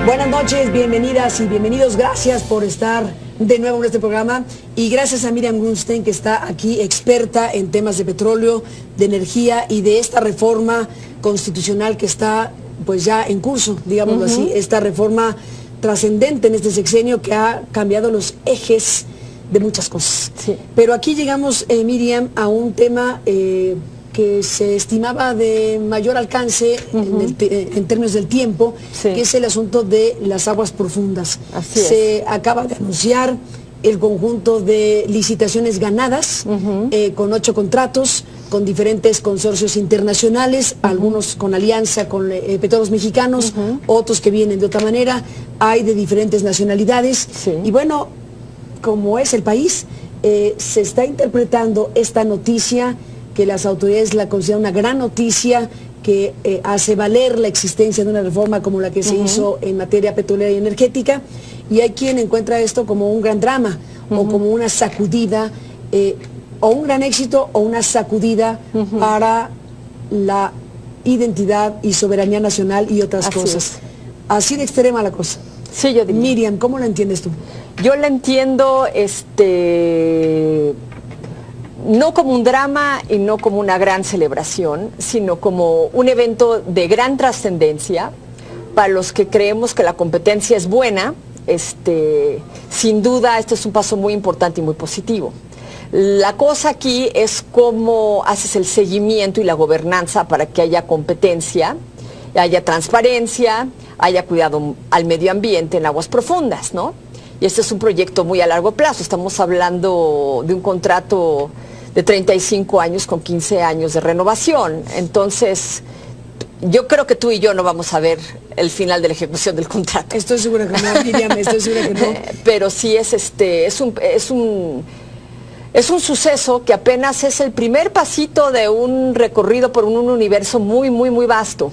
Buenas noches, bienvenidas y bienvenidos. Gracias por estar de nuevo en este programa y gracias a Miriam Grunstein, que está aquí, experta en temas de petróleo, de energía y de esta reforma constitucional que está pues ya en curso, digámoslo así, esta reforma trascendente en este sexenio que ha cambiado los ejes de muchas cosas. Sí. Pero aquí llegamos, Miriam, a un tema que se estimaba de mayor alcance en términos del tiempo, que es el asunto de las aguas profundas. Se acaba de anunciar el conjunto de licitaciones ganadas, con 8 contratos, con diferentes consorcios internacionales, algunos con alianza con petróleos mexicanos, otros que vienen de otra manera, hay de diferentes nacionalidades, y bueno, como es el país, se está interpretando esta noticia, que las autoridades la consideran una gran noticia, que hace valer la existencia de una reforma como la que se hizo en materia petrolera y energética, y hay quien encuentra esto como un gran drama, o como una sacudida, o un gran éxito, o una sacudida para la identidad y soberanía nacional y otras cosas. Así de extrema la cosa. Sí, yo diría. Miriam, ¿cómo la entiendes tú? Yo la entiendo, no como un drama y no como una gran celebración, sino como un evento de gran trascendencia para los que creemos que la competencia es buena. Sin duda, este es un paso muy importante y muy positivo. La cosa aquí es cómo haces el seguimiento y la gobernanza para que haya competencia, haya transparencia, haya cuidado al medio ambiente en aguas profundas, ¿no? Y este es un proyecto muy a largo plazo. Estamos hablando de un contrato de 35 años con 15 años de renovación. Entonces, yo creo que tú y yo no vamos a ver el final de la ejecución del contrato. Estoy segura que no, Miriam, estoy segura que no. Pero sí es un suceso que apenas es el primer pasito de un recorrido por un universo muy, muy, muy vasto.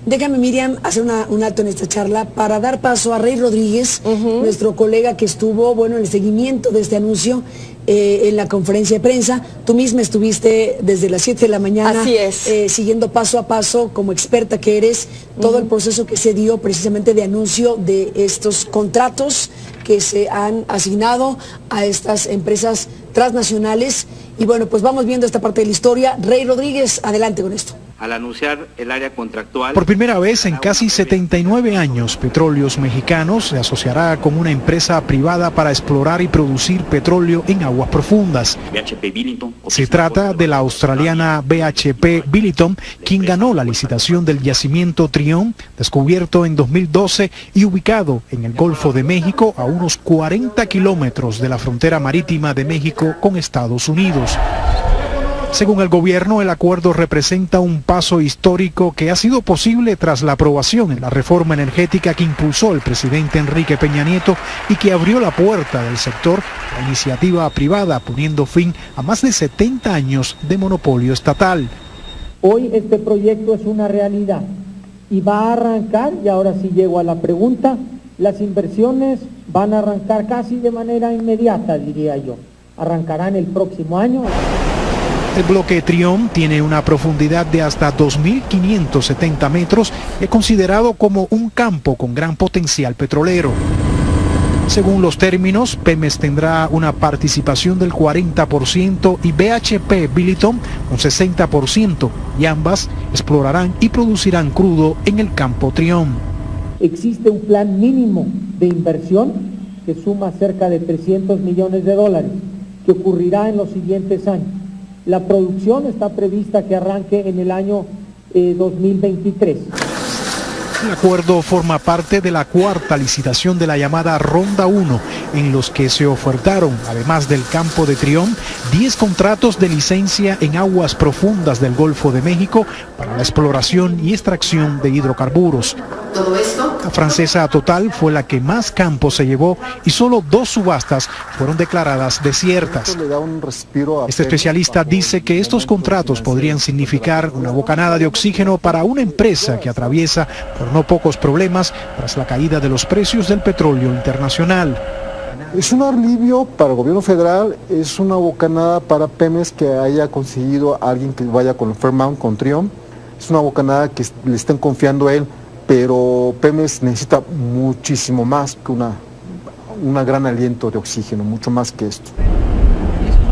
Déjame, Miriam, hacer un alto en esta charla para dar paso a Rey Rodríguez, nuestro colega que estuvo, en el seguimiento de este anuncio en la conferencia de prensa. Tú misma estuviste desde las 7 de la mañana. Así es. Siguiendo paso a paso, como experta que eres, todo el proceso que se dio precisamente de anuncio de estos contratos que se han asignado a estas empresas transnacionales. Y bueno, pues vamos viendo esta parte de la historia. Rey Rodríguez, adelante con esto. Al anunciar el área contractual... Por primera vez en casi 79 años, Petróleos Mexicanos se asociará con una empresa privada para explorar y producir petróleo en aguas profundas. Se trata de la australiana BHP Billiton, quien ganó la licitación del yacimiento Trión, descubierto en 2012 y ubicado en el Golfo de México, a unos 40 kilómetros de la frontera marítima de México con Estados Unidos. Según el gobierno, el acuerdo representa un paso histórico que ha sido posible tras la aprobación en la reforma energética que impulsó el presidente Enrique Peña Nieto y que abrió la puerta del sector a la iniciativa privada, poniendo fin a más de 70 años de monopolio estatal. Hoy este proyecto es una realidad y va a arrancar, y ahora sí llego a la pregunta, las inversiones van a arrancar casi de manera inmediata, diría yo. Arrancarán el próximo año. El bloque Trión tiene una profundidad de hasta 2.570 metros y es considerado como un campo con gran potencial petrolero. Según los términos, Pemex tendrá una participación del 40% y BHP Billiton un 60%, y ambas explorarán y producirán crudo en el campo Trión. Existe un plan mínimo de inversión que suma cerca de $300 millones, que ocurrirá en los siguientes años. La producción está prevista que arranque en el año 2023. El acuerdo forma parte de la cuarta licitación de la llamada Ronda 1, en los que se ofertaron, además del campo de Trión, 10 contratos de licencia en aguas profundas del Golfo de México para la exploración y extracción de hidrocarburos. Todo esto. La francesa Total fue la que más campos se llevó y solo 2 subastas fueron declaradas desiertas. Este especialista dice que estos contratos podrían significar una bocanada de oxígeno para una empresa que atraviesa por no pocos problemas tras la caída de los precios del petróleo internacional. Es un alivio para el gobierno federal, es una bocanada para Pemex que haya conseguido a alguien que vaya con Fairmount, con Trión. Es una bocanada que le estén confiando a él, pero Pemex necesita muchísimo más que un gran aliento de oxígeno, mucho más que esto.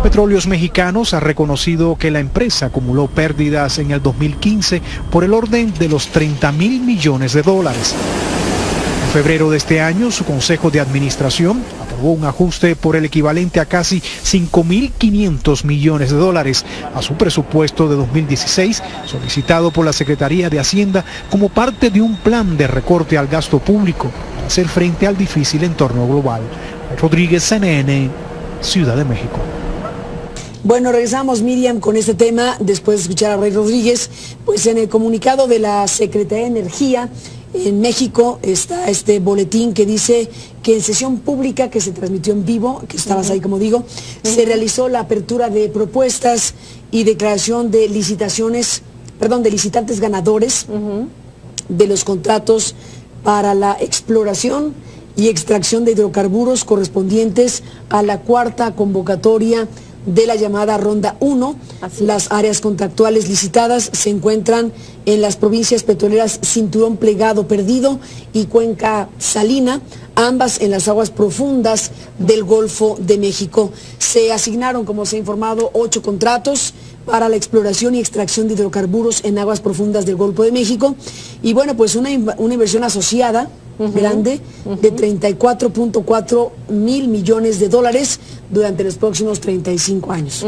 Petróleos Mexicanos ha reconocido que la empresa acumuló pérdidas en el 2015 por el orden de los 30.000 millones de dólares. En febrero de este año, su Consejo de Administración aprobó un ajuste por el equivalente a casi 5.500 millones de dólares a su presupuesto de 2016, solicitado por la Secretaría de Hacienda como parte de un plan de recorte al gasto público para hacer frente al difícil entorno global. Rodríguez, CNN, Ciudad de México. Bueno, regresamos, Miriam, con este tema después de escuchar a Rey Rodríguez. Pues en el comunicado de la Secretaría de Energía en México está este boletín que dice que en sesión pública que se transmitió en vivo, que estabas ahí como digo, se realizó la apertura de propuestas y declaración de licitantes ganadores de los contratos para la exploración y extracción de hidrocarburos correspondientes a la cuarta convocatoria de la llamada Ronda 1. Las áreas contractuales licitadas se encuentran en las provincias petroleras Cinturón Plegado Perdido y Cuenca Salina, ambas en las aguas profundas del Golfo de México. Se asignaron, como se ha informado, 8 contratos para la exploración y extracción de hidrocarburos en aguas profundas del Golfo de México. Y bueno, pues una inversión asociada grande de 34.4 mil millones de dólares durante los próximos 35 años.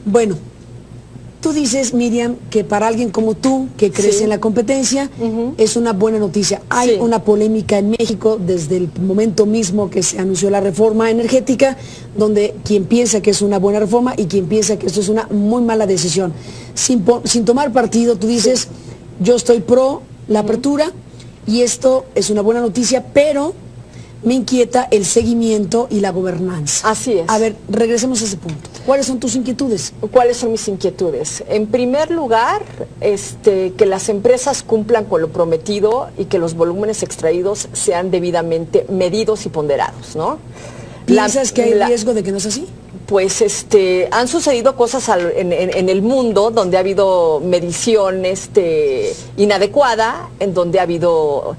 Bueno, tú dices, Miriam, que para alguien como tú, que crees en la competencia, es una buena noticia. Hay una polémica en México desde el momento mismo que se anunció la reforma energética, donde quien piensa que es una buena reforma y quien piensa que esto es una muy mala decisión. Sin tomar partido, tú dices, yo estoy pro la apertura, y esto es una buena noticia, pero me inquieta el seguimiento y la gobernanza. Así es. A ver, regresemos a ese punto. ¿Cuáles son tus inquietudes? ¿Cuáles son mis inquietudes? En primer lugar, que las empresas cumplan con lo prometido y que los volúmenes extraídos sean debidamente medidos y ponderados, ¿no? ¿Piensas que hay riesgo de que no sea así? Pues han sucedido cosas en el mundo donde ha habido medición inadecuada, en donde ha habido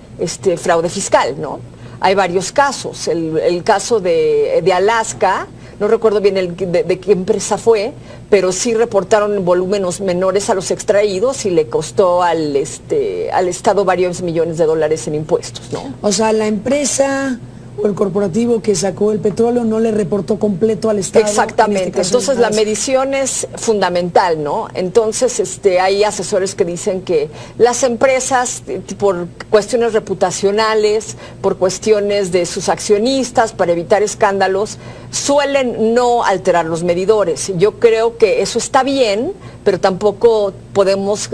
fraude fiscal, ¿no? Hay varios casos. El caso de Alaska, no recuerdo bien de qué empresa fue, pero sí reportaron volúmenes menores a los extraídos y le costó al Estado varios millones de dólares en impuestos, ¿no? O sea, la empresa o el corporativo que sacó el petróleo no le reportó completo al Estado. Exactamente, entonces la medición es fundamental, ¿no? Entonces hay asesores que dicen que las empresas, por cuestiones reputacionales, por cuestiones de sus accionistas, para evitar escándalos, suelen no alterar los medidores. Yo creo que eso está bien, pero tampoco podemos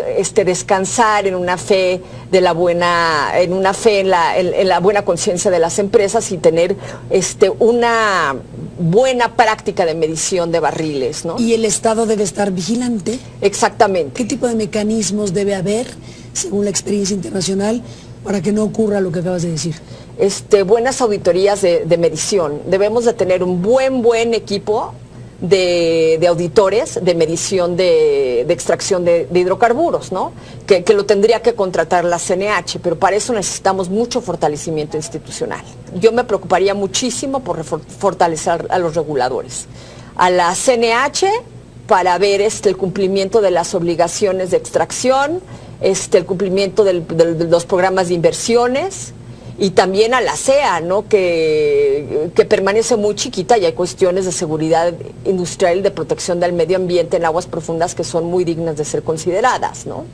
descansar en una fe de la buena, en la buena conciencia de las empresas y tener una buena práctica de medición de barriles, ¿no? Y el Estado debe estar vigilante. Exactamente. ¿Qué tipo de mecanismos debe haber, según la experiencia internacional, para que no ocurra lo que acabas de decir? Buenas auditorías de medición. Debemos de tener un buen equipo de auditores de medición de extracción de hidrocarburos, ¿no? Que lo tendría que contratar la CNH, pero para eso necesitamos mucho fortalecimiento institucional. Yo me preocuparía muchísimo por fortalecer a los reguladores. A la CNH para ver el cumplimiento de las obligaciones de extracción, el cumplimiento de los programas de inversiones, y también a la CEA, ¿no? que permanece muy chiquita y hay cuestiones de seguridad industrial y de protección del medio ambiente en aguas profundas que son muy dignas de ser consideradas, ¿no?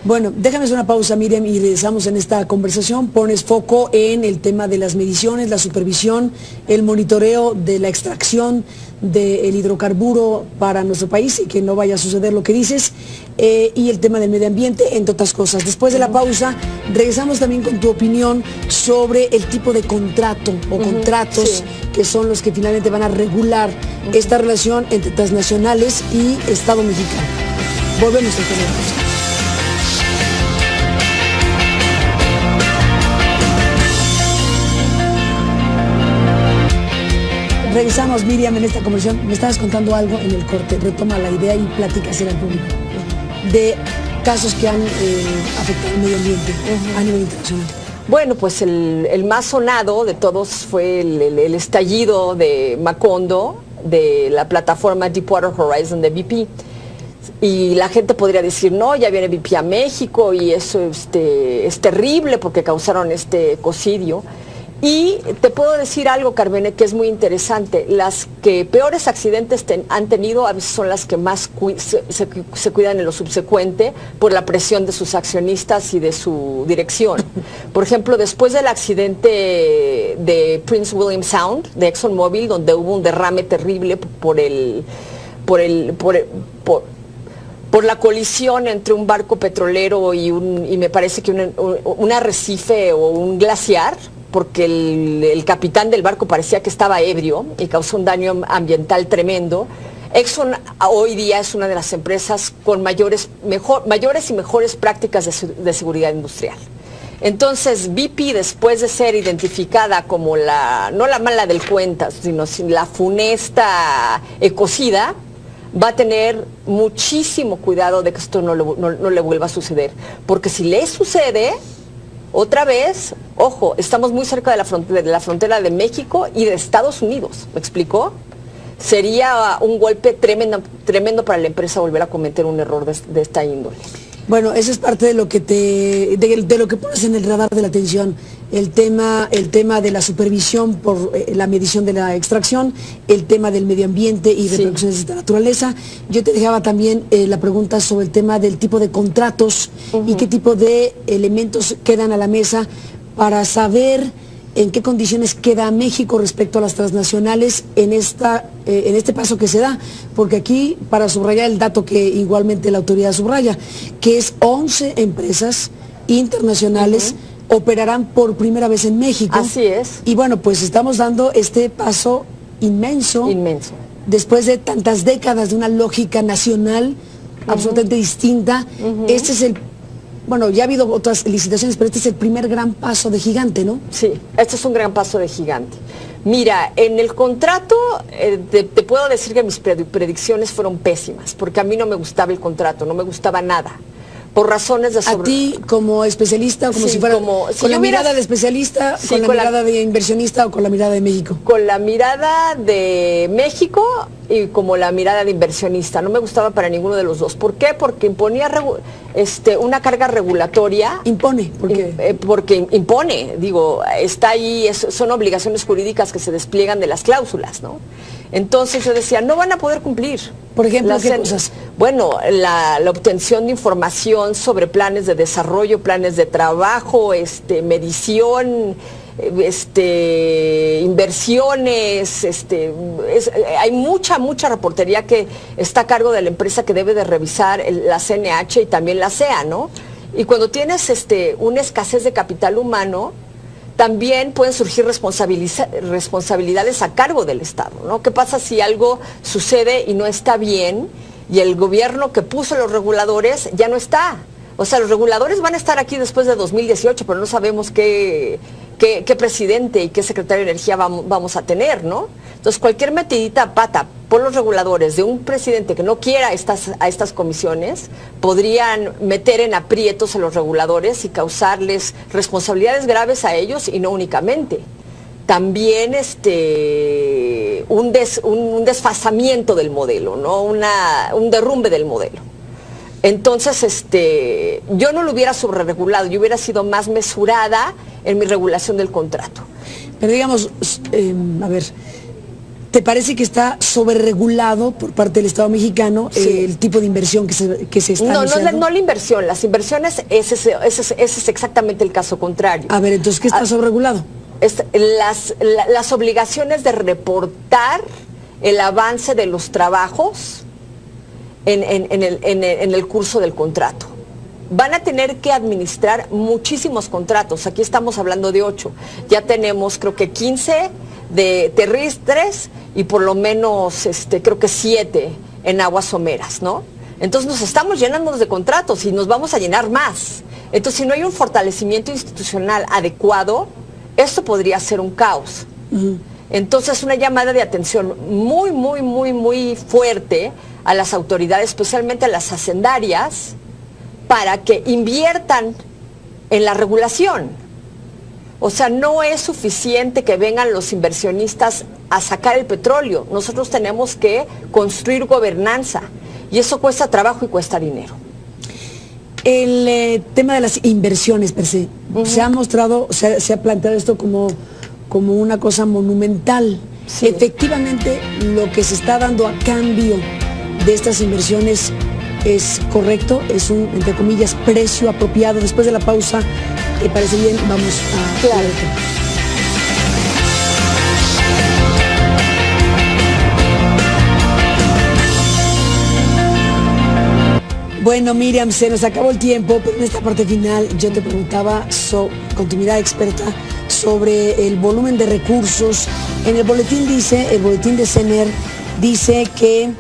Bueno, déjame hacer una pausa, Miriam, y regresamos en esta conversación. Pones foco en el tema de las mediciones, la supervisión, el monitoreo de la extracción del hidrocarburo para nuestro país y que no vaya a suceder lo que dices, y el tema del medio ambiente, entre otras cosas. Después de la pausa, regresamos también con tu opinión sobre el tipo de contrato o contratos que son los que finalmente van a regular esta relación entre transnacionales y Estado mexicano. Volvemos a tener. Regresamos, Miriam, en esta conversación. Me estabas contando algo en el corte. Retoma la idea y platícasela al público de casos que han afectado al medio ambiente a nivel internacional. Bueno, pues el más sonado de todos fue el estallido de Macondo, de la plataforma Deepwater Horizon de BP. Y la gente podría decir, no, ya viene BP a México y eso es terrible porque causaron este ecocidio. Y te puedo decir algo, Carmene, que es muy interesante. Las que peores accidentes han tenido a veces son las que más se cuidan en lo subsecuente por la presión de sus accionistas y de su dirección. Por ejemplo, después del accidente de Prince William Sound, de ExxonMobil, donde hubo un derrame terrible por la colisión entre un barco petrolero y me parece que un arrecife o un glaciar, porque el capitán del barco parecía que estaba ebrio y causó un daño ambiental tremendo. Exxon hoy día es una de las empresas con mayores y mejores prácticas de seguridad industrial. Entonces, BP, después de ser identificada como no la mala del cuentas, sino la funesta ecocida, va a tener muchísimo cuidado de que esto no le vuelva a suceder. Porque si le sucede, otra vez, ojo, estamos muy cerca de la frontera de México y de Estados Unidos, ¿me explicó? Sería un golpe tremendo para la empresa volver a cometer un error de esta índole. Bueno, eso es parte de lo que de lo que pones en el radar de la atención, el tema de la supervisión por la medición de la extracción, el tema del medio ambiente y repercusiones de esta naturaleza. Yo te dejaba también la pregunta sobre el tema del tipo de contratos y qué tipo de elementos quedan a la mesa para saber en qué condiciones queda México respecto a las transnacionales en este paso que se da, porque aquí, para subrayar el dato que igualmente la autoridad subraya, que es 11 empresas internacionales operarán por primera vez en México. Así es. Y bueno, pues estamos dando este paso inmenso. Después de tantas décadas de una lógica nacional absolutamente distinta. Este es bueno, ya ha habido otras licitaciones, pero este es el primer gran paso de gigante, ¿no? Sí, este es un gran paso de gigante. Mira, en el contrato te puedo decir que mis predicciones fueron pésimas, porque a mí no me gustaba el contrato, no me gustaba nada. Por razones de A ti como especialista, como si fuera con la mirada de especialista, con la mirada de inversionista o con la mirada de México. Con la mirada de México y como la mirada de inversionista. No me gustaba para ninguno de los dos. ¿Por qué? Porque imponía una carga regulatoria. ¿Impone? ¿Por qué? Porque impone, digo, está ahí, son obligaciones jurídicas que se despliegan de las cláusulas, ¿no? Entonces yo decía, no van a poder cumplir. Por ejemplo, ¿qué cosas? Bueno, la obtención de información sobre planes de desarrollo, planes de trabajo, medición, inversiones, hay mucha reportería que está a cargo de la empresa que debe de revisar la CNH y también la CEA, ¿no? Y cuando tienes una escasez de capital humano, también pueden surgir responsabilidades a cargo del Estado, ¿no? ¿Qué pasa si algo sucede y no está bien y el gobierno que puso los reguladores ya no está? O sea, los reguladores van a estar aquí después de 2018, pero no sabemos qué presidente y qué secretario de Energía vamos a tener, ¿no? Entonces, cualquier metidita a pata por los reguladores de un presidente que no quiera a estas comisiones podrían meter en aprietos a los reguladores y causarles responsabilidades graves a ellos y no únicamente. También un desfasamiento del modelo, ¿no? Un derrumbe del modelo. Entonces, yo no lo hubiera sobreregulado, yo hubiera sido más mesurada en mi regulación del contrato. Pero digamos, a ver, ¿te parece que está sobreregulado por parte del Estado mexicano el tipo de inversión que se está iniciando? No la inversión, las inversiones, ese es exactamente el caso contrario. A ver, entonces, ¿qué está sobreregulado? Las obligaciones de reportar el avance de los trabajos en el curso del contrato. Van a tener que administrar muchísimos contratos. Aquí estamos hablando de 8. Ya tenemos, creo que 15 de terrestres y por lo menos, creo que 7 en aguas someras, ¿no? Entonces nos estamos llenando de contratos y nos vamos a llenar más. Entonces, si no hay un fortalecimiento institucional adecuado, esto podría ser un caos. Entonces, una llamada de atención muy fuerte a las autoridades, especialmente a las hacendarias, para que inviertan en la regulación. O sea, no es suficiente que vengan los inversionistas a sacar el petróleo. Nosotros tenemos que construir gobernanza y eso cuesta trabajo y cuesta dinero. El tema de las inversiones per se, se ha mostrado, se ha planteado esto como una cosa monumental. Sí. Efectivamente, lo que se está dando a cambio de estas inversiones es correcto, es un, entre comillas, precio apropiado. Después de la pausa, ¿te parece bien? Vamos a... Claro. Bueno, Miriam, se nos acabó el tiempo, pero en esta parte final yo te preguntaba, con tu mirada experta, sobre el volumen de recursos. En el boletín dice, el boletín de CENER dice que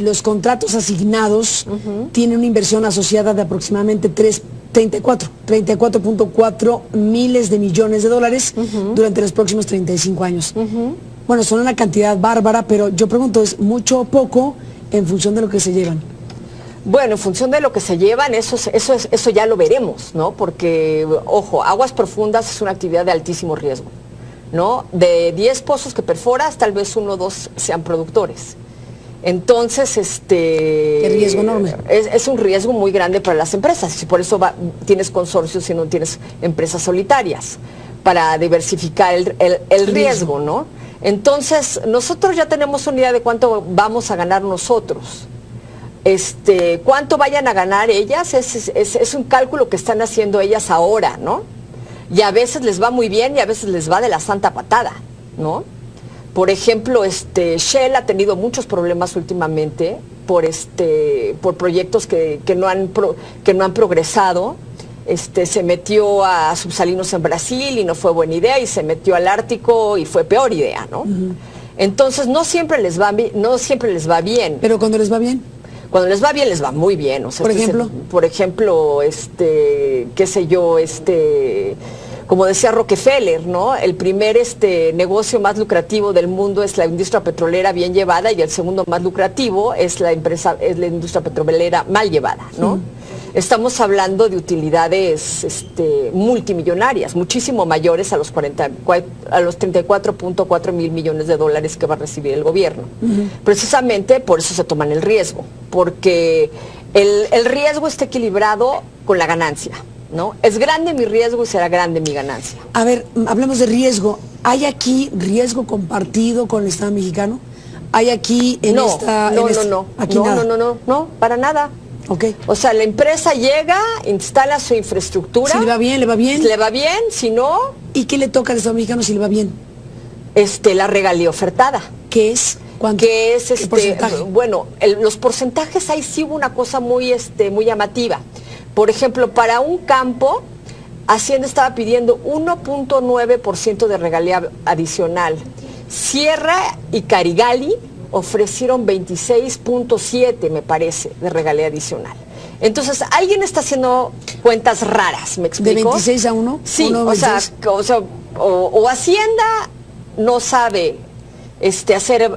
los contratos asignados tienen una inversión asociada de aproximadamente 34.4 miles de millones de dólares durante los próximos 35 años. Bueno, son una cantidad bárbara, pero yo pregunto, ¿es mucho o poco en función de lo que se llevan? Bueno, en función de lo que se llevan, eso ya lo veremos, ¿no? Porque, ojo, aguas profundas es una actividad de altísimo riesgo, ¿no? De 10 pozos que perforas, tal vez 1 o 2 sean productores. Entonces, qué riesgo enorme. Es un riesgo muy grande para las empresas, y por eso tienes consorcios y no tienes empresas solitarias, para diversificar el riesgo, ¿no? Entonces, nosotros ya tenemos una idea de cuánto vamos a ganar nosotros. Cuánto vayan a ganar ellas, es un cálculo que están haciendo ellas ahora, ¿no? Y a veces les va muy bien y a veces les va de la santa patada, ¿no? Por ejemplo, Shell ha tenido muchos problemas últimamente por proyectos que no han progresado. Se metió a subsalinos en Brasil y no fue buena idea, y se metió al Ártico y fue peor idea, ¿no? Entonces no siempre les va bien. ¿Pero cuando les va bien? Cuando les va bien, les va muy bien. O sea, por ejemplo, qué sé yo, como decía Rockefeller, ¿no? El primer negocio más lucrativo del mundo es la industria petrolera bien llevada, y el segundo más lucrativo es la industria petrolera mal llevada, ¿no? Estamos hablando de utilidades multimillonarias, muchísimo mayores a los 34.4 mil millones de dólares que va a recibir el gobierno. Precisamente por eso se toman el riesgo, porque el riesgo está equilibrado con la ganancia, ¿no? Es grande mi riesgo y será grande mi ganancia. A ver, hablemos de riesgo. ¿Hay aquí riesgo compartido con el Estado mexicano? ¿Hay aquí No, para nada. Okay. O sea, la empresa llega, instala su infraestructura. Si le va bien, le va bien. Si le va bien, si no... ¿Y qué le toca al Estado mexicano si le va bien? La regalía ofertada. ¿Qué es? ¿Cuánto? ¿Qué es ¿Qué porcentaje? Bueno, los porcentajes, ahí sí hubo una cosa muy llamativa. Por ejemplo, para un campo, Hacienda estaba pidiendo 1.9% de regalía adicional. Sierra y Carigali ofrecieron 26.7, me parece, de regalía adicional. Entonces, alguien está haciendo cuentas raras, ¿me explico? ¿De 26 a 1? Sí, o Hacienda no sabe hacer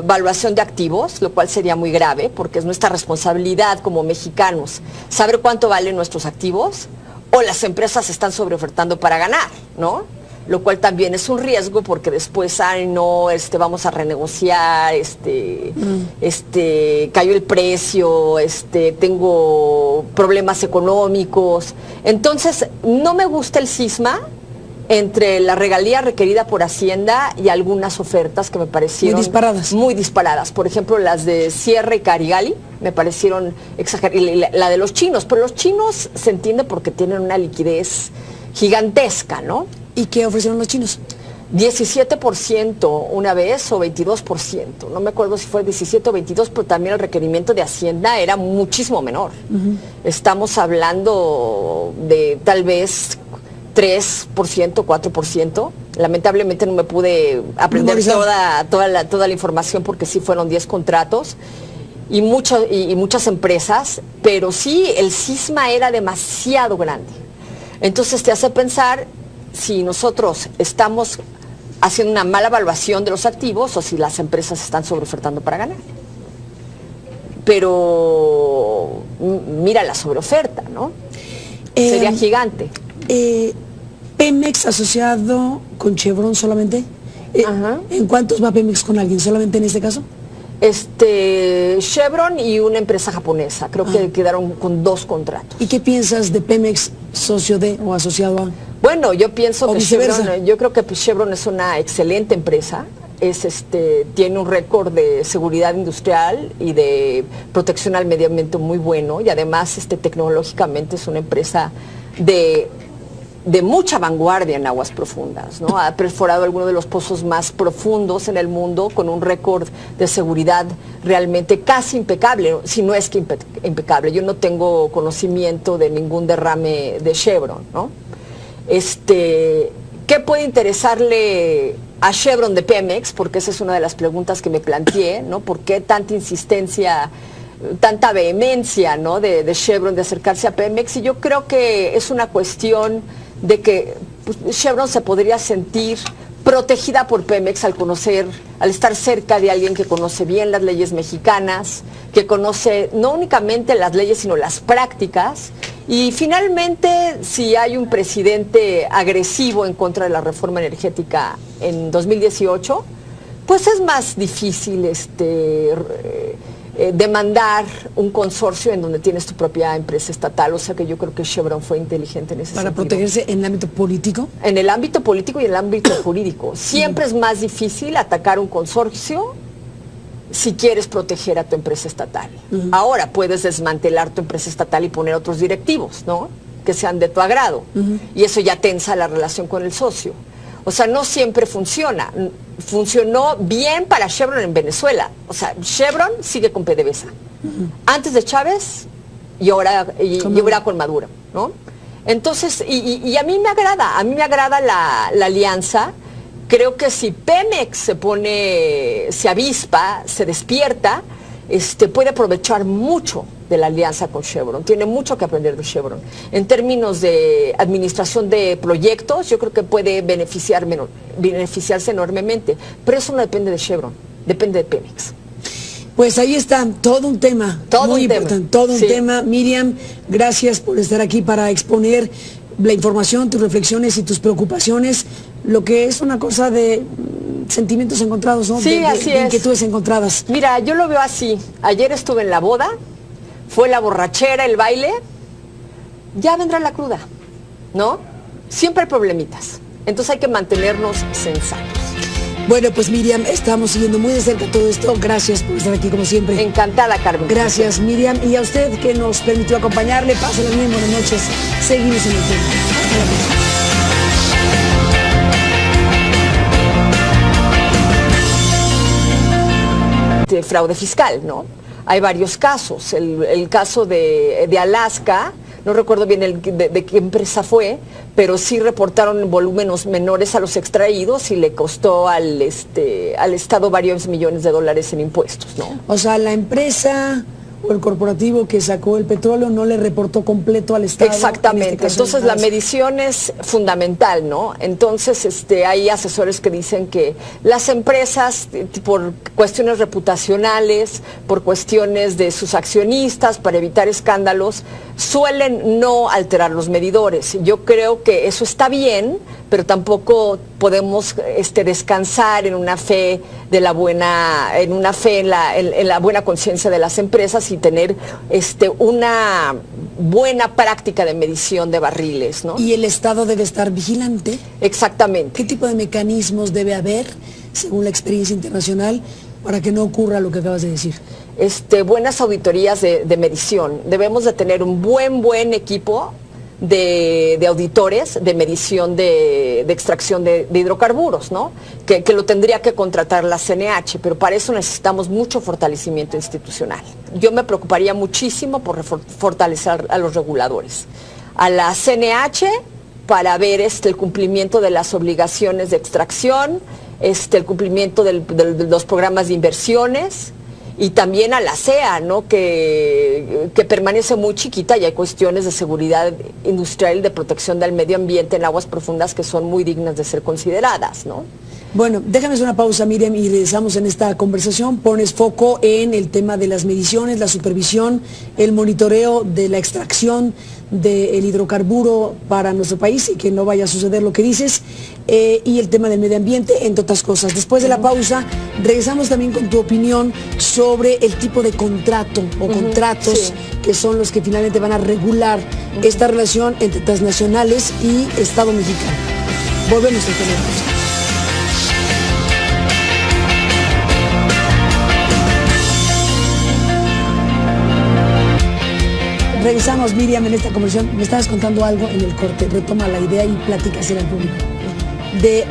evaluación de activos, lo cual sería muy grave, porque es nuestra responsabilidad como mexicanos saber cuánto valen nuestros activos, o las empresas están sobreofertando para ganar, ¿no? Lo cual también es un riesgo, porque después, vamos a renegociar, cayó el precio, tengo problemas económicos. Entonces, no me gusta el cisma entre la regalía requerida por Hacienda y algunas ofertas que me parecieron muy disparadas. Por ejemplo, las de Sierra y Carigali me parecieron exageradas, la de los chinos, pero los chinos se entiende porque tienen una liquidez gigantesca, ¿no? ¿Y qué ofrecieron los chinos? 17% una vez o 22%. No me acuerdo si fue 17 o 22, pero también el requerimiento de Hacienda era muchísimo menor. Estamos hablando de tal vez 3%, 4%. Lamentablemente no me pude aprender toda la información, porque sí fueron 10 contratos y muchas empresas, pero sí el cisma era demasiado grande. Entonces te hace pensar si nosotros estamos haciendo una mala evaluación de los activos o si las empresas están sobreofertando para ganar. Pero mira la sobreoferta, ¿no? Sería gigante. Pemex asociado con Chevron solamente. ¿En cuántos va Pemex con alguien? ¿Solamente en este caso? Chevron y una empresa japonesa. Creo que quedaron con 2 contratos. ¿Y qué piensas de Pemex, socio de o asociado a? Bueno, yo pienso que Chevron, yo creo que Chevron es una excelente empresa. Tiene un récord de seguridad industrial y de protección al medio ambiente muy bueno, y además tecnológicamente es una empresa de mucha vanguardia en aguas profundas, ¿no? Ha perforado algunos de los pozos más profundos en el mundo con un récord de seguridad realmente casi impecable, si no es que impecable. Yo no tengo conocimiento de ningún derrame de Chevron, ¿no? ¿Qué puede interesarle a Chevron de Pemex? Porque esa es una de las preguntas que me planteé, ¿no? ¿Por qué tanta insistencia, tanta vehemencia, ¿no? de Chevron de acercarse a Pemex? Y yo creo que es una cuestión de que Chevron se podría sentir protegida por Pemex al estar cerca de alguien que conoce bien las leyes mexicanas, que conoce no únicamente las leyes, sino las prácticas. Y finalmente, si hay un presidente agresivo en contra de la reforma energética en 2018, pues es más difícil demandar un consorcio en donde tienes tu propia empresa estatal. O sea que yo creo que Chevron fue inteligente en ese sentido. ¿Para protegerse en el ámbito político? En el ámbito político y en el ámbito jurídico. Siempre es más difícil atacar un consorcio si quieres proteger a tu empresa estatal. Ahora puedes desmantelar tu empresa estatal y poner otros directivos, ¿no? Que sean de tu agrado. Y eso ya tensa la relación con el socio. O sea, no siempre funciona. Funcionó bien para Chevron en Venezuela. O sea, Chevron sigue con PDVSA. Antes de Chávez y ahora con Maduro, ¿no? Entonces, y a mí me agrada la alianza. Creo que si Pemex se avispa, se despierta, puede aprovechar mucho de la alianza con Chevron. Tiene mucho que aprender de Chevron. En términos de administración de proyectos, yo creo que puede beneficiarse enormemente. Pero eso no depende de Chevron, depende de Pemex. Pues ahí está, todo un tema. Muy importante, todo un tema. Miriam, gracias por estar aquí para exponer la información, tus reflexiones y tus preocupaciones, lo que es una cosa de sentimientos encontrados, ¿no? Sí, así de inquietudes encontradas. Mira, yo lo veo así. Ayer estuve en la boda, fue la borrachera, el baile, ya vendrá la cruda, ¿no? Siempre hay problemitas. Entonces hay que mantenernos sensatos. Bueno, pues Miriam, estamos siguiendo muy de cerca todo esto. Gracias por estar aquí como siempre. Encantada, Carmen. Gracias, Miriam. Y a usted que nos permitió acompañarle, pásenla bien, buenas noches. Seguimos en el tema. Hasta la próxima. Fraude fiscal, ¿no? Hay varios casos. El caso de Alaska, no recuerdo bien de qué empresa fue, pero sí reportaron volúmenes menores a los extraídos y le costó al Estado varios millones de dólares en impuestos, ¿no? O sea, la empresa o el corporativo que sacó el petróleo no le reportó completo al Estado. Exactamente, entonces la medición es fundamental, ¿no? Entonces hay asesores que dicen que las empresas, por cuestiones reputacionales, por cuestiones de sus accionistas, para evitar escándalos, suelen no alterar los medidores. Yo creo que eso está bien, pero tampoco podemos descansar en una fe en la buena conciencia de las empresas y tener una buena práctica de medición de barriles, ¿no? Y el Estado debe estar vigilante. Exactamente. ¿Qué tipo de mecanismos debe haber, según la experiencia internacional, para que no ocurra lo que acabas de decir? Buenas auditorías de medición. Debemos de tener un buen equipo de auditores de medición de extracción de hidrocarburos, ¿no? Que lo tendría que contratar la CNH, pero para eso necesitamos mucho fortalecimiento institucional. Yo me preocuparía muchísimo por fortalecer a los reguladores. A la CNH para ver el cumplimiento de las obligaciones de extracción, el cumplimiento de los programas de inversiones, y también a la CEA, ¿no? que permanece muy chiquita y hay cuestiones de seguridad industrial y de protección del medio ambiente en aguas profundas que son muy dignas de ser consideradas, ¿no? Bueno, déjame hacer una pausa, Miriam, y regresamos en esta conversación. Pones foco en el tema de las mediciones, la supervisión, el monitoreo de la extracción del hidrocarburo para nuestro país y que no vaya a suceder lo que dices, y el tema del medio ambiente, entre otras cosas. Después de la pausa, regresamos también con tu opinión sobre el tipo de contrato o contratos que son los que finalmente van a regular esta relación entre transnacionales y Estado mexicano. Volvemos a tener pausa. Regresamos, Miriam, en esta conversación. Me estabas contando algo en el corte. Retoma la idea y platícasela al público de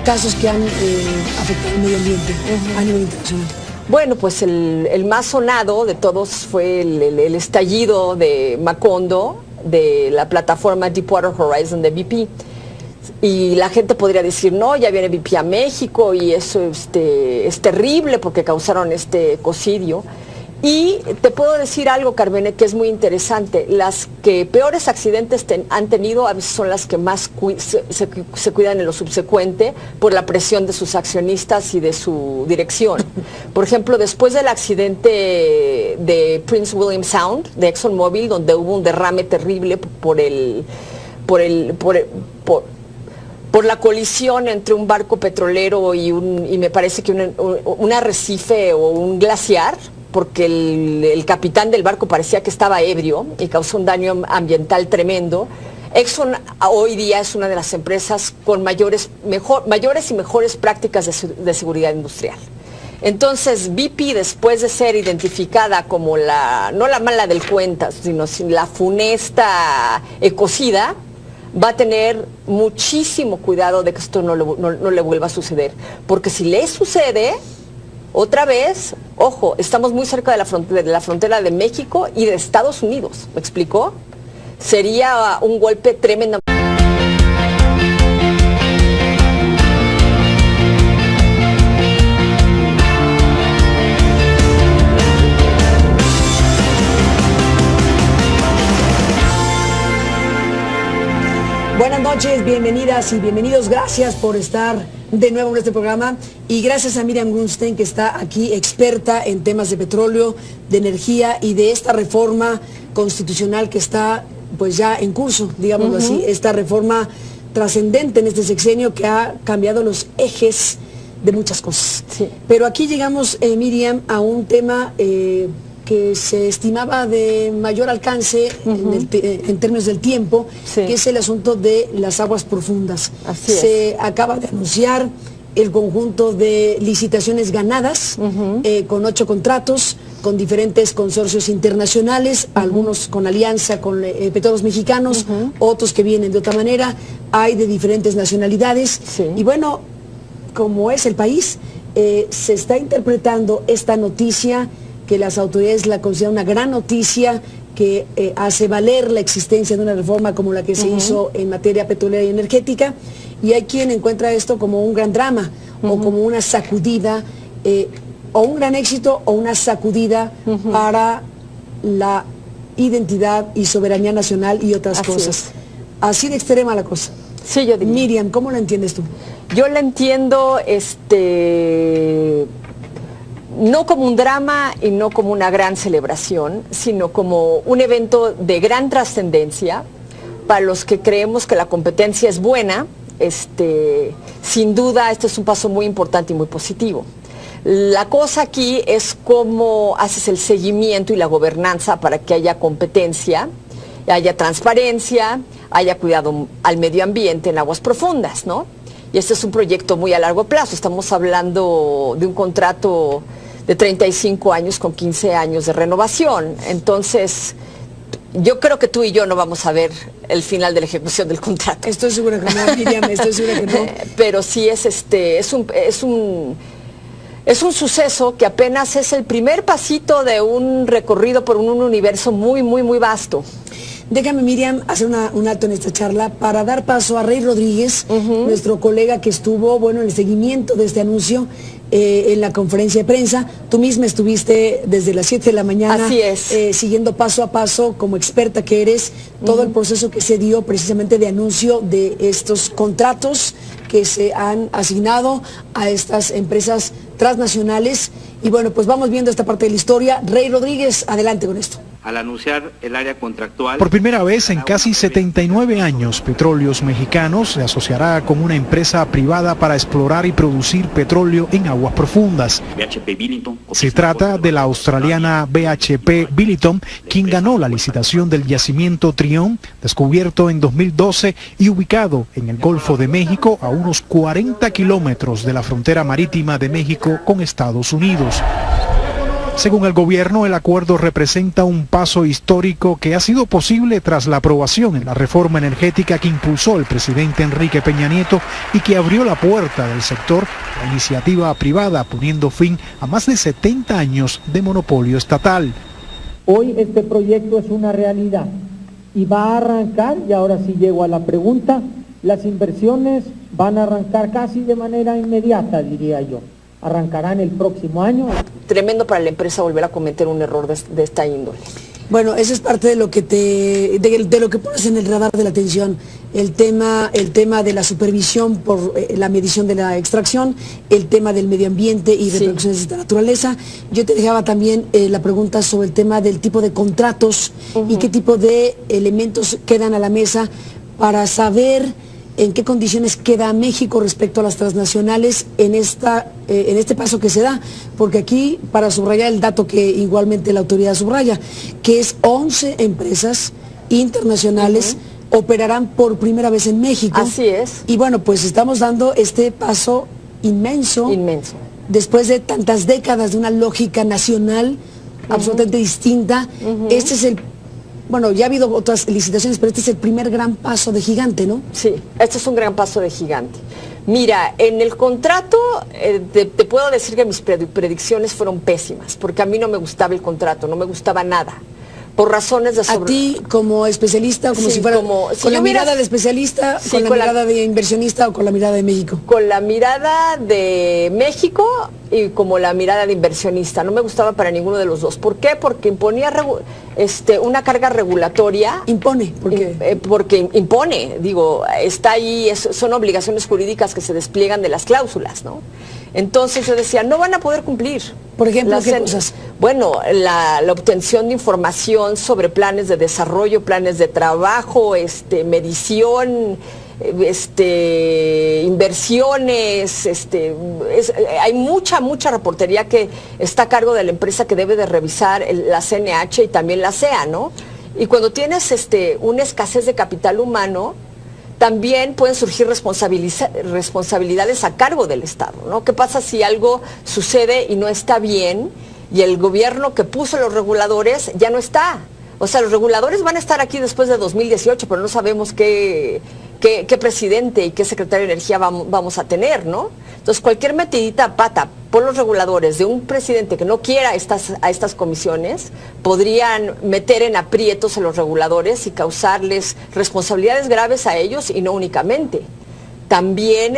casos que han afectado el medio ambiente a nivel internacional. Bueno, pues el más sonado de todos fue el estallido de Macondo, de la plataforma Deepwater Horizon de BP. Y la gente podría decir, no, ya viene BP a México y eso es terrible porque causaron este ecocidio. Y te puedo decir algo, Carmen, que es muy interesante. Las que peores accidentes han tenido a veces son las que más se cuidan en lo subsecuente por la presión de sus accionistas y de su dirección. Por ejemplo, después del accidente de Prince William Sound, de ExxonMobil, donde hubo un derrame terrible por la colisión entre un barco petrolero y me parece que un arrecife o un glaciar, porque el capitán del barco parecía que estaba ebrio y causó un daño ambiental tremendo. Exxon hoy día es una de las empresas con mayores y mejores prácticas de seguridad industrial. Entonces, BP, después de ser identificada como no la mala del cuenta, sino la funesta ecocida, va a tener muchísimo cuidado de que esto no le vuelva a suceder. Porque si le sucede, otra vez, ojo, estamos muy cerca de la frontera de México y de Estados Unidos, ¿me explicó? Sería un golpe tremendo. Buenas noches, bienvenidas y bienvenidos. Gracias por estar de nuevo en este programa y gracias a Miriam Grunstein, que está aquí, experta en temas de petróleo, de energía y de esta reforma constitucional que está pues ya en curso, digámoslo así, esta reforma trascendente en este sexenio que ha cambiado los ejes de muchas cosas. Sí. Pero aquí llegamos, Miriam, a un tema que se estimaba de mayor alcance en términos del tiempo, que es el asunto de las aguas profundas. Así se acaba de anunciar el conjunto de licitaciones ganadas, con 8 contratos, con diferentes consorcios internacionales, algunos con alianza con petróleos mexicanos, otros que vienen de otra manera, hay de diferentes nacionalidades. Y bueno, como es el país, se está interpretando esta noticia, que las autoridades la consideran una gran noticia, que hace valer la existencia de una reforma como la que se hizo en materia petrolera y energética, y hay quien encuentra esto como un gran drama, o como una sacudida, o un gran éxito, o una sacudida para la identidad y soberanía nacional y otras cosas. Así de extrema la cosa. Sí, yo diría. Miriam, ¿cómo la entiendes tú? Yo la entiendo, no como un drama y no como una gran celebración, sino como un evento de gran trascendencia para los que creemos que la competencia es buena. Sin duda, este es un paso muy importante y muy positivo. La cosa aquí es cómo haces el seguimiento y la gobernanza para que haya competencia, haya transparencia, haya cuidado al medio ambiente en aguas profundas, ¿no? Y este es un proyecto muy a largo plazo. Estamos hablando de un contrato de 35 años con 15 años de renovación. Entonces, yo creo que tú y yo no vamos a ver el final de la ejecución del contrato. Estoy segura que no, Miriam, estoy segura que no. Pero sí es un suceso que apenas es el primer pasito de un recorrido por un universo muy, muy, muy vasto. Déjame, Miriam, hacer un alto en esta charla para dar paso a Rey Rodríguez, nuestro colega que estuvo, en el seguimiento de este anuncio en la conferencia de prensa. Tú misma estuviste desde las 7 de la mañana. Así es. Siguiendo paso a paso, como experta que eres, todo el proceso que se dio precisamente de anuncio de estos contratos que se han asignado a estas empresas transnacionales. Y bueno, pues vamos viendo esta parte de la historia. Rey Rodríguez, adelante con esto. Al anunciar el área contractual... Por primera vez en casi 79 años, Petróleos Mexicanos se asociará con una empresa privada para explorar y producir petróleo en aguas profundas. Se trata de la australiana BHP Billiton, quien ganó la licitación del yacimiento Trión, descubierto en 2012 y ubicado en el Golfo de México, a unos 40 kilómetros de la frontera marítima de México con Estados Unidos. Según el gobierno, el acuerdo representa un paso histórico que ha sido posible tras la aprobación en la reforma energética que impulsó el presidente Enrique Peña Nieto y que abrió la puerta del sector a la iniciativa privada, poniendo fin a más de 70 años de monopolio estatal. Hoy este proyecto es una realidad y va a arrancar, y ahora sí llego a la pregunta, las inversiones van a arrancar casi de manera inmediata, diría yo. Arrancarán el próximo año. Tremendo para la empresa volver a cometer un error de esta índole. Bueno, eso es parte de lo que de lo que pones en el radar de la atención, el tema de la supervisión por la medición de la extracción, el tema del medio ambiente y repercusiones de esta naturaleza. Yo te dejaba también la pregunta sobre el tema del tipo de contratos y qué tipo de elementos quedan a la mesa para saber en qué condiciones queda México respecto a las transnacionales en este paso que se da, porque aquí, para subrayar el dato que igualmente la autoridad subraya, que es 11 empresas internacionales operarán por primera vez en México. Así es. Y bueno, pues estamos dando este paso inmenso, después de tantas décadas de una lógica nacional absolutamente distinta. Este es bueno, ya ha habido otras licitaciones, pero este es el primer gran paso de gigante, ¿no? Sí, este es un gran paso de gigante. Mira, en el contrato te puedo decir que mis predicciones fueron pésimas, porque a mí no me gustaba el contrato, no me gustaba nada. Por razones de A ti como especialista, como si fuera con la mirada de especialista, con la mirada de inversionista o con la mirada de México. Con la mirada de México y como la mirada de inversionista. No me gustaba para ninguno de los dos. ¿Por qué? Porque imponía una carga regulatoria. ¿Impone? ¿Por qué? Porque impone, digo, está ahí, son obligaciones jurídicas que se despliegan de las cláusulas, ¿no? Entonces yo decía, no van a poder cumplir. Por ejemplo, ¿qué cosas? Bueno, la obtención de información sobre planes de desarrollo, planes de trabajo, medición, inversiones, hay mucha reportería que está a cargo de la empresa que debe de revisar la CNH y también la CEA, ¿no? Y cuando tienes una escasez de capital humano, también pueden surgir responsabilidades a cargo del Estado, ¿no? ¿Qué pasa si algo sucede y no está bien y el gobierno que puso los reguladores ya no está? O sea, los reguladores van a estar aquí después de 2018, pero no sabemos qué presidente y qué secretario de Energía vamos a tener, ¿no? Entonces, cualquier metidita a pata por los reguladores de un presidente que no quiera a estas comisiones podrían meter en aprietos a los reguladores y causarles responsabilidades graves a ellos y no únicamente. También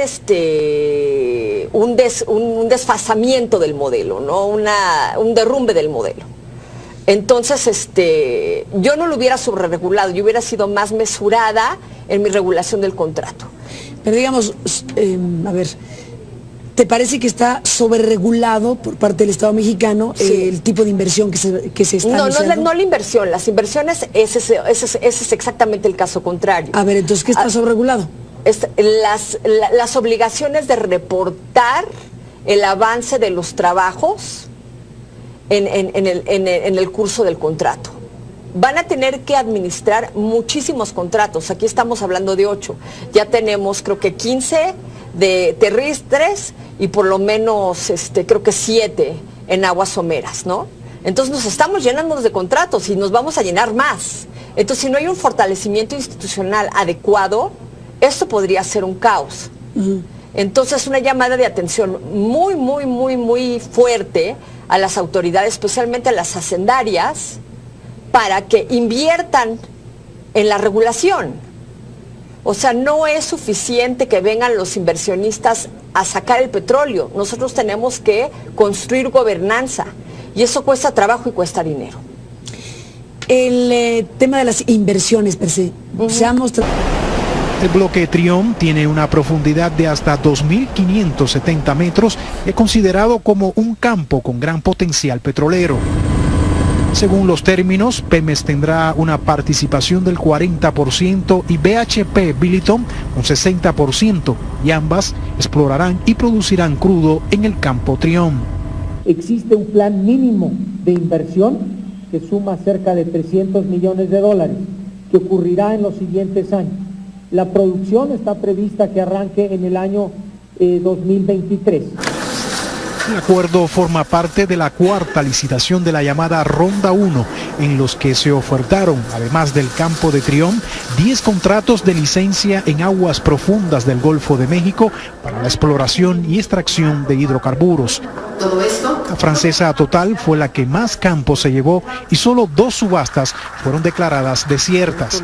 un desfasamiento del modelo, ¿no? Un derrumbe del modelo. Entonces, yo no lo hubiera sobreregulado, yo hubiera sido más mesurada en mi regulación del contrato. Pero digamos, a ver, ¿te parece que está sobreregulado por parte del Estado mexicano el tipo de inversión que se está anunciando? No la inversión, las inversiones, ese es exactamente el caso contrario. A ver, entonces, ¿qué está sobreregulado? Las obligaciones de reportar el avance de los trabajos en el curso del contrato. Van a tener que administrar muchísimos contratos. Aquí estamos hablando de 8. Ya tenemos creo que 15 de terrestres y por lo menos creo que 7 en aguas someras, ¿no? Entonces nos estamos llenando de contratos y nos vamos a llenar más. Entonces si no hay un fortalecimiento institucional adecuado, esto podría ser un caos. Entonces una llamada de atención muy fuerte a las autoridades, especialmente a las hacendarias, para que inviertan en la regulación. O sea, no es suficiente que vengan los inversionistas a sacar el petróleo. Nosotros tenemos que construir gobernanza y eso cuesta trabajo y cuesta dinero. El tema de las inversiones per se, se ha mostrado... El bloque Trión tiene una profundidad de hasta 2.570 metros y es considerado como un campo con gran potencial petrolero. Según los términos, Pemex tendrá una participación del 40% y BHP Billiton un 60%, y ambas explorarán y producirán crudo en el campo Trión. Existe un plan mínimo de inversión que suma cerca de 300 millones de dólares, que ocurrirá en los siguientes años. La producción está prevista que arranque en el año 2023. El acuerdo forma parte de la cuarta licitación de la llamada Ronda 1, en los que se ofertaron, además del campo de Trión, 10 contratos de licencia en aguas profundas del Golfo de México para la exploración y extracción de hidrocarburos. Todo esto. La francesa Total fue la que más campos se llevó y solo 2 subastas fueron declaradas desiertas.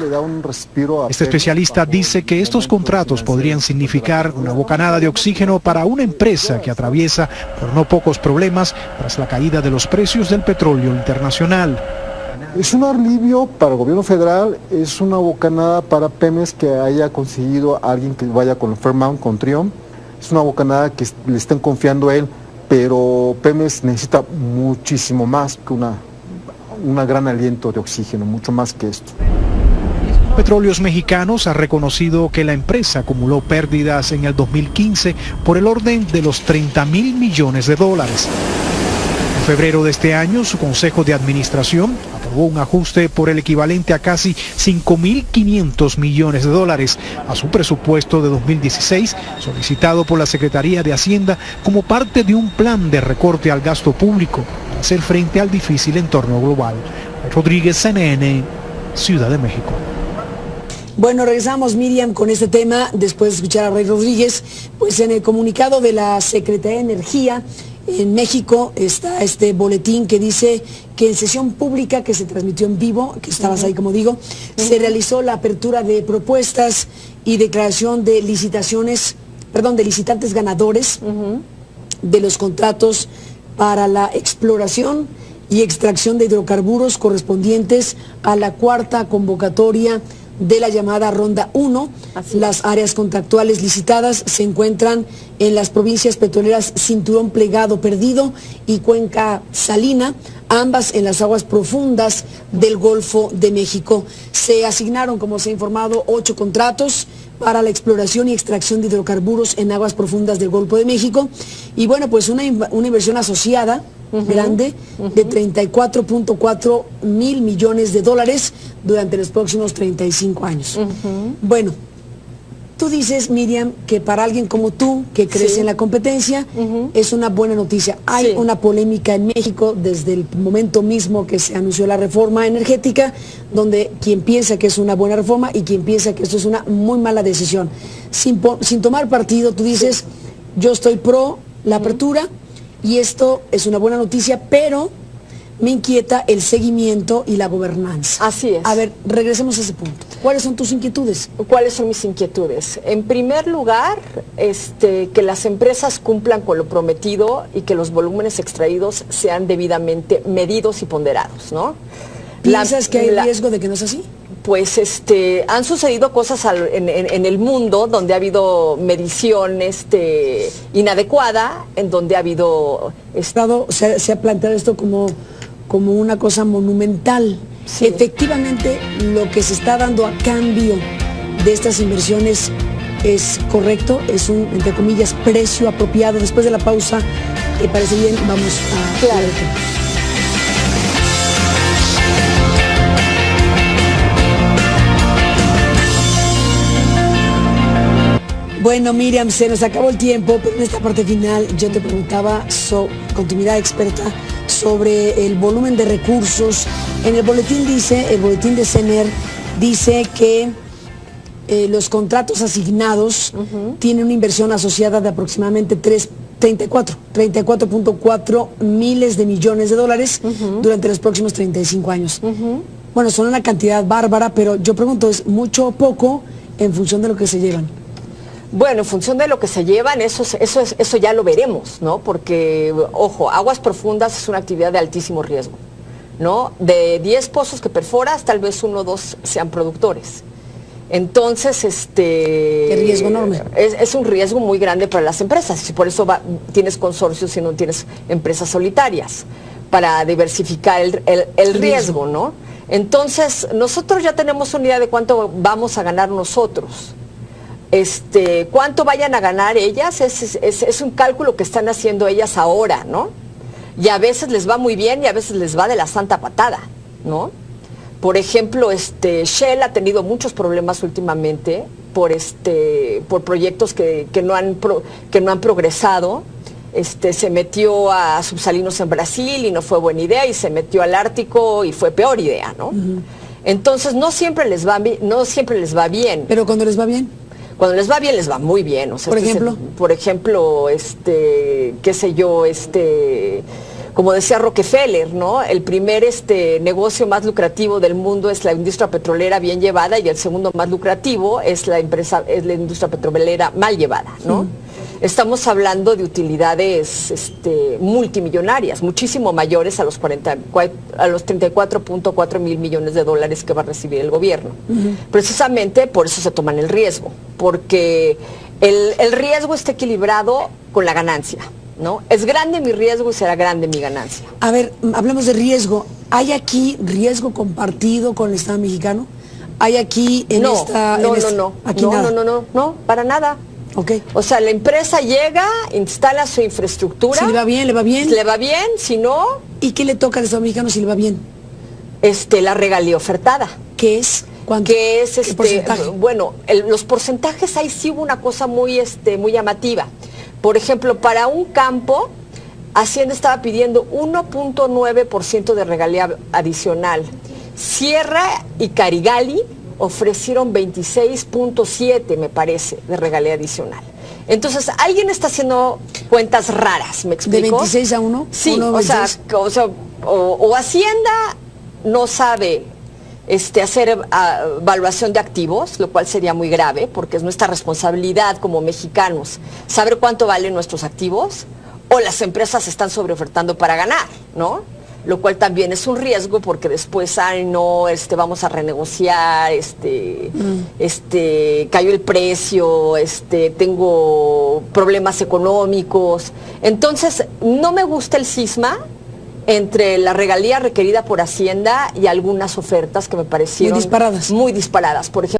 Este especialista dice que estos contratos podrían significar una bocanada de oxígeno para una empresa que atraviesa por no pocos problemas tras la caída de los precios del petróleo internacional. Es un alivio para el gobierno federal, es una bocanada para Pemex que haya conseguido a alguien que vaya con Fairmount, con Trión. Es una bocanada que le estén confiando a él, pero Pemex necesita muchísimo más que un gran aliento de oxígeno, mucho más que esto. Petróleos Mexicanos ha reconocido que la empresa acumuló pérdidas en el 2015 por el orden de los 30.000 millones de dólares. En febrero de este año, su consejo de administración aprobó un ajuste por el equivalente a casi 5.500 millones de dólares a su presupuesto de 2016, solicitado por la Secretaría de Hacienda como parte de un plan de recorte al gasto público para hacer frente al difícil entorno global. Rodríguez, CNN, Ciudad de México. Bueno, regresamos, Miriam, con este tema después de escuchar a Rey Rodríguez. Pues en el comunicado de la Secretaría de Energía en México está este boletín que dice que en sesión pública que se transmitió en vivo, que estabas ahí como digo, se realizó la apertura de propuestas y declaración de licitantes ganadores de los contratos para la exploración y extracción de hidrocarburos correspondientes a la cuarta convocatoria de la llamada Ronda 1. Las áreas contractuales licitadas se encuentran en las provincias petroleras Cinturón Plegado Perdido y Cuenca Salina, ambas en las aguas profundas del Golfo de México. Se asignaron, como se ha informado, 8 contratos para la exploración y extracción de hidrocarburos en aguas profundas del Golfo de México. Y bueno, pues una inversión asociada grande de 34.4 mil millones de dólares durante los próximos 35 años. Bueno, tú dices, Miriam, que para alguien como tú, que crees en la competencia, es una buena noticia. Hay una polémica en México desde el momento mismo que se anunció la reforma energética, donde quien piensa que es una buena reforma y quien piensa que esto es una muy mala decisión. Sin tomar partido, tú dices, yo estoy pro la apertura, y esto es una buena noticia, pero me inquieta el seguimiento y la gobernanza. Así es. A ver, regresemos a ese punto. ¿Cuáles son tus inquietudes? ¿Cuáles son mis inquietudes? En primer lugar, que las empresas cumplan con lo prometido y que los volúmenes extraídos sean debidamente medidos y ponderados, ¿no? ¿Piensas que hay riesgo de que no es así? Pues han sucedido cosas en el mundo donde ha habido medición inadecuada, en donde ha habido... Se ha planteado esto como una cosa monumental. Sí. Efectivamente, lo que se está dando a cambio de estas inversiones es correcto, es un, entre comillas, precio apropiado. Después de la pausa, ¿te parece bien? Vamos a... Claro. Bueno, Miriam, se nos acabó el tiempo, pero en esta parte final yo te preguntaba, con tu mirada experta, sobre el volumen de recursos. En el boletín de CENER dice que los contratos asignados tienen una inversión asociada de aproximadamente 34.4 miles de millones de dólares durante los próximos 35 años. Bueno, son una cantidad bárbara, pero yo pregunto, ¿es mucho o poco en función de lo que se llevan? Bueno, en función de lo que se llevan, eso ya lo veremos, ¿no? Porque, ojo, aguas profundas es una actividad de altísimo riesgo, ¿no? De 10 pozos que perforas, tal vez 1 o 2 sean productores. Entonces, qué riesgo enorme. Es un riesgo muy grande para las empresas, y por eso tienes consorcios y no tienes empresas solitarias, para diversificar el riesgo, ¿no? Entonces, nosotros ya tenemos una idea de cuánto vamos a ganar nosotros. Cuánto vayan a ganar ellas, es un cálculo que están haciendo ellas ahora, ¿no? Y a veces les va muy bien y a veces les va de la santa patada, ¿no? Por ejemplo, Shell ha tenido muchos problemas últimamente por proyectos que no han progresado. Se metió a subsalinos en Brasil y no fue buena idea, y se metió al Ártico y fue peor idea, ¿no? Entonces no siempre les va bien. Pero cuando les va bien. Cuando les va bien, les va muy bien. O sea, por ejemplo, qué sé yo, como decía Rockefeller, ¿no? El primer negocio más lucrativo del mundo es la industria petrolera bien llevada, y el segundo más lucrativo es la industria petrolera mal llevada, ¿no? Estamos hablando de utilidades multimillonarias, muchísimo mayores a los 34.4 mil millones de dólares que va a recibir el gobierno. Precisamente por eso se toman el riesgo, porque el riesgo está equilibrado con la ganancia, ¿no? Es grande mi riesgo y será grande mi ganancia. A ver, hablemos de riesgo. ¿Hay aquí riesgo compartido con el Estado mexicano? ¿Hay aquí No, para nada. Okay. O sea, la empresa llega, instala su infraestructura. Si le va bien, le va bien. Le va bien, si no... ¿Y qué le toca al Estado mexicano si le va bien? La regalía ofertada. ¿Qué es? ¿Cuánto? ¿Qué es ¿Qué porcentaje? Bueno, los porcentajes, ahí sí hubo una cosa muy llamativa. Por ejemplo, para un campo, Hacienda estaba pidiendo 1.9% de regalía adicional. Sierra y Carigali ofrecieron 26.7, me parece, de regalía adicional. Entonces, alguien está haciendo cuentas raras, ¿me explico? ¿De 26 a 1? Sí, o Hacienda no sabe hacer evaluación de activos, lo cual sería muy grave, porque es nuestra responsabilidad como mexicanos saber cuánto valen nuestros activos, o las empresas están sobreofertando para ganar, ¿no? Lo cual también es un riesgo, porque después, vamos a renegociar, cayó el precio, tengo problemas económicos. Entonces, no me gusta el cisma entre la regalía requerida por Hacienda y algunas ofertas que me parecieron muy disparadas. Por ejemplo,